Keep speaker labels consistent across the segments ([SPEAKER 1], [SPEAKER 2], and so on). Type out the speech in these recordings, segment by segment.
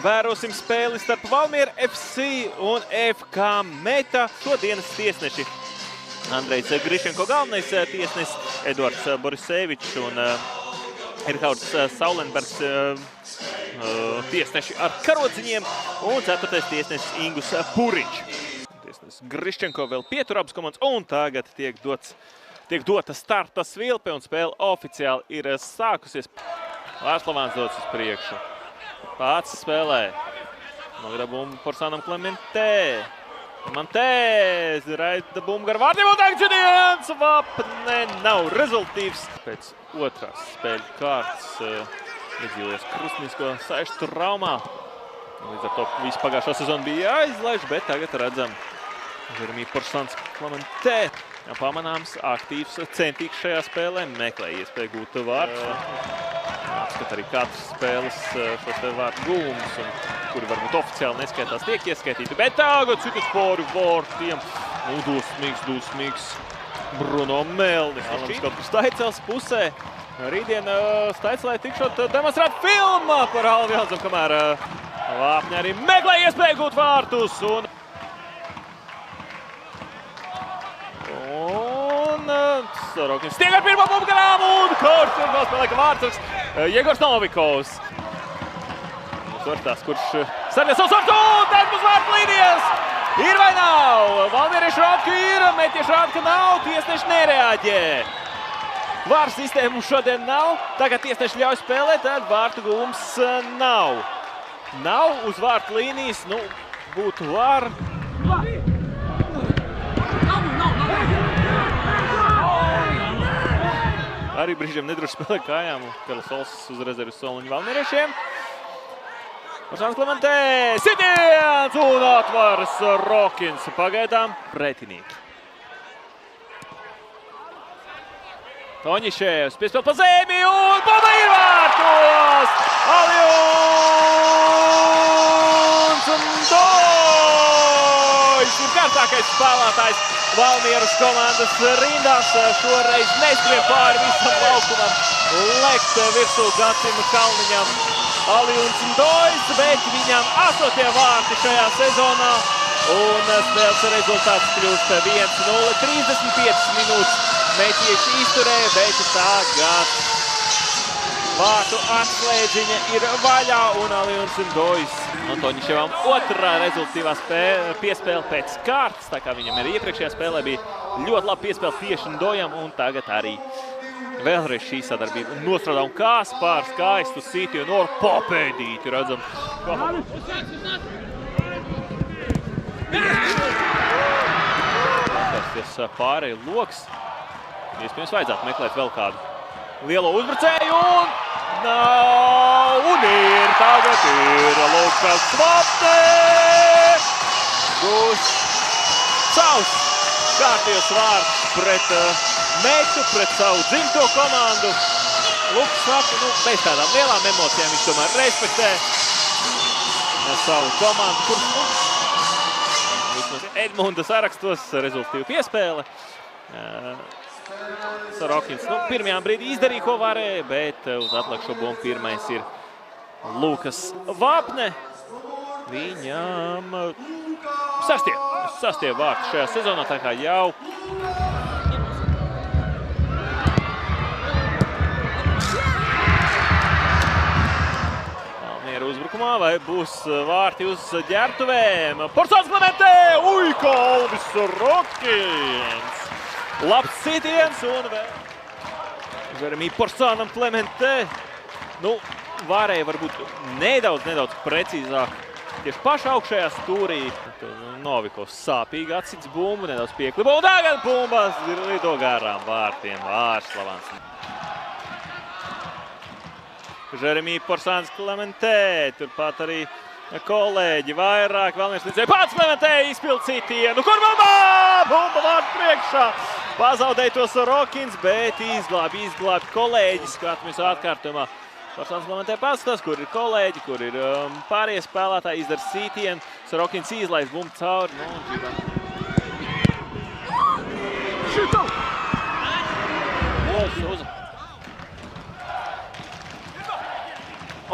[SPEAKER 1] Vērosim spēli starp Valmiera FC un FK Meta. Šodienas tiesneši Andrejs Grišenko galvenais tiesnesis, Eduards Borisevičs un Erhauds Saulenbergs tiesneši ar karodziņiem un 4. tiesnesis Ingus Puriņš. Tiesnesis Grišenko vēl pietur abas komandas un tagad tiek dota starta svilpe un spēle oficiāli ir sākusies. Vārslavāns dodas uz priekšu. Pats spēlē. Novirā bumbu Porsanam Klementē. Mantē raida bumbu gar vārdiem un tagad Džidiens Vapne nav rezultīvs. Pēc otrās spēļu kārtas iedzīvojas krustnisko saišu traumā. Līdz ar to visu pagājušo sezonu bija jāizlaiž, bet tagad redzam Jeremija Porsans Klementē. Pamanāms aktīvs, centīgs šajā spēlē, meklē iespēju gūt vārdu. Apskat arī katras spēles šos te vārdu gūmus, kuri varbūt oficiāli neskaitās, tiek ieskaitīti. Bet tagad citas pāri vārtiem. Dusmīgs Bruno Melnis. Šī kaut kur Staicels pusē. Rītdien Staicelai tikšot demonstrēt filmu par Alvi Jaunzem, kamēr Vāpņi arī meklē iespēju gūt vārtus. Sorokins stieg ar pirmo bumbu garām un kurš ir nospēlē, ka vārdsargs Jegors Novikovs. Vārtās, kurš sarņas savus vārtus un tagad uz vārtu līnijas. Ir vai nav? Valmierieši rāda, ka ir, metieši rāda, ka nav, tiesneši nereaģē. Vāru sistēmu šodien nav, tagad tiesneši ļauj spēlēt, tad vārtu gūms nav. Nav uz vārtu līnijas, būtu var. Arī brīžiem nedroši spēlē kājām, Karls Olsis uz rezerves soliņu Valmieriešiem. Porsans Klementē, sitiens un atvaras Rokins. Pagaidām pretinīgi. Toņiševs piespēl pa zemi un bumba ir vārtos! Aljons Dojs ir kārtākais spēlētājs Valmieras komandas rindās. Šoreiz neskrien pāri visam laukumam, lekt virsū Gatim Kalniņam. Aljons Dojs, bet viņam 8. vārti šajā sezonā. Un spēles rezultāts kļūst 1-0. 35 minūtes metieši izturēja, bet tagad vārtu atslēdziņa ir vaļā un Aljons Dojs. Toņiševam otrā rezultīvā piespēle pēc kārtas, tā kā viņam arī iepriekšējā spēlē bija ļoti labi piespēle tieši Dojam, un tagad arī vēlreiz šī sadarbība nostrādā un Kaspars skaistu sīti un ar papēdīti redzam. Atvērsties pārēju loks. Iespējams vajadzētu meklēt vēl kādu lielo uzbrucēju un nav, un tagad ir Lukas Vapne, kurš savus kārtījos vārtus pret Metu, pret savu dzimto komandu. Lukas Vapne, bez tādām lielām emocijām viņš tomēr respektē savu komandu, kurš Edmunda sarakstos rezultīvu piespēle. Sorokins pirmajā brīdī izdarīja, ko varēja, bet uz atlikušo bumbu pirmais ir Lukas Vapne. Viņam 6. vārti šajā sezonā, tā kā jau Valmiera uzbrukumā, vai būs vārti uz ģērbtuvēm. Porsans Klementē, Kalvis Rokins. Labs sitiens un vēl Jeremija Porsanam Klementē. Varēja varbūt nedaudz precīzāk tieši pašā augšējā stūrī. Novikovs sāpīgi atsits bumbu, nedaudz pieklibo. Un tagad bumbas lido garām vārtiem. Vārslavāns. Jeremija Porsans Klementē. Turpat arī kolēģi vairāk Valmieras līdzēja. Pats Klementē izpild sitienu. Kur bumba? Bumba vārtu priekšā. Pazaudēja tos Rokins, bet izglābi kolēģi. Skatāmies atkārtumā. Porsans Klementē paskatās, kur ir kolēģi, kur ir pārējie spēlētāji, izdara sītienu. Rokins izlaiž bumbu cauri.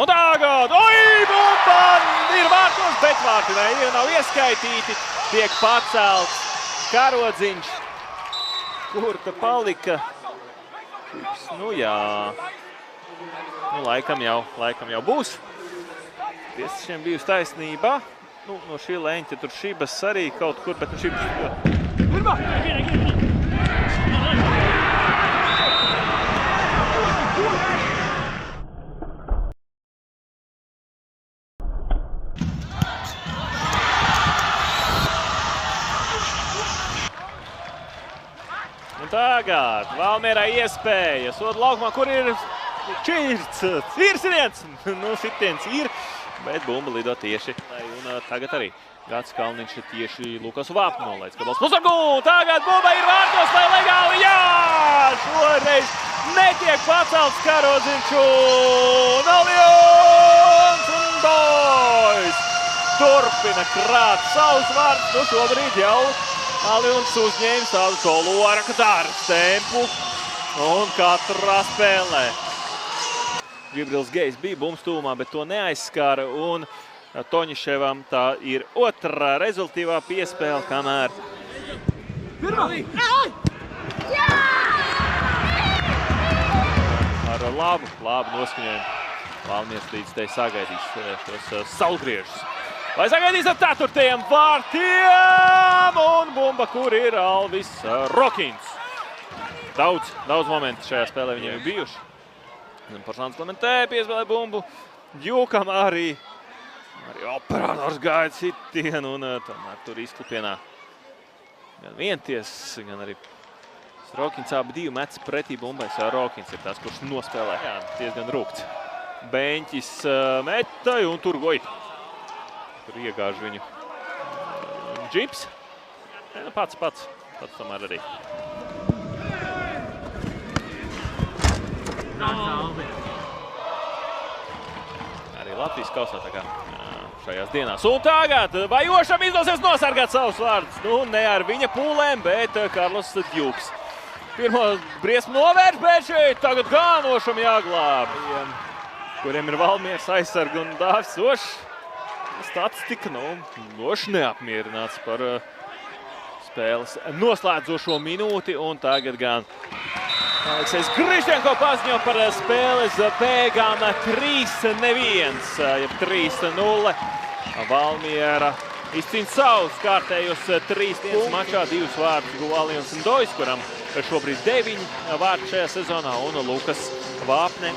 [SPEAKER 1] Un tagad, bumba atvārti, nav ieskaitīti, tiek pacelts karodziņš. Kur ta palika? Nu jā, nu laikam jau būs. Tiesnešiem bijusi taisnība. Nu, no šī leņķa tur Šibas arī kaut kur, bet nu Šibas... Un tagad Valmierai iespēja soda laukumā, kur ir Čirts. Viens! Nu, sitiens ir, bet bumba lido tieši. Un tagad arī Gats Kalniņš tieši Lukasu Vāpnu nolaidz. Kabals pusargu! Tagad bumba ir vārtos, vai legāli? Jā! Šoreiz netiek pacelts karodziņš un Aljons un Dojs turpina krāt savus vārdus. Nu, šobrīd jau Aljons uzņēma savu solo ar Katāras tempu un katrā spēlē. Gibrils Gejs bija bumbas tūmā, bet to neaizskara, un Toņiševam tā ir otrā rezultīvā piespēle, kamēr ar labu noskaņojumu Valmiers līdz te sagaidīs šos saulgriežus. Lai sagaidīs ar 4. vārtiem, un bumba, kur ir Alvis Rokins. Daudz momentu šajā spēlē viņiem ir bijuši. Parsāns Klementē piespēlē bumbu, Djukam arī operators gaida sitienu, un tomēr tur izklipienā gan vienties, gan arī Rokins abi divi mets pretī bumbai. Rokins ir tās, kurš nospēlē. Jā, diezgan rūkts. Beņķis meta, un tur Tur iegāž viņu Džips. Pats tomēr arī. Arī Latvijas kausā tā kā šajās dienās. Un tagad Vajošam izdosies nosargāt savus vārdus. Nu, ne ar viņa pūlēm, bet Karlos Djuks. Pirmo briesmu novērš, bet šeit tagad Gānošam jāglāb. Kuriem ir Valmiers aizsargi un Dāvis Ošs. Statistika, noši neapmierināts par spēles noslēdzošo minūti, un tagad gan Aleksejs Griščenko paziņo par spēles beigām 3-1, jeb 3-0. Valmiera izcīna savus kārtējos 3 mačā, 2 vārdus guva Aljons un Dojs, kuram šobrīd 9 vārdi šajā sezonā, un Lukas Vāpne.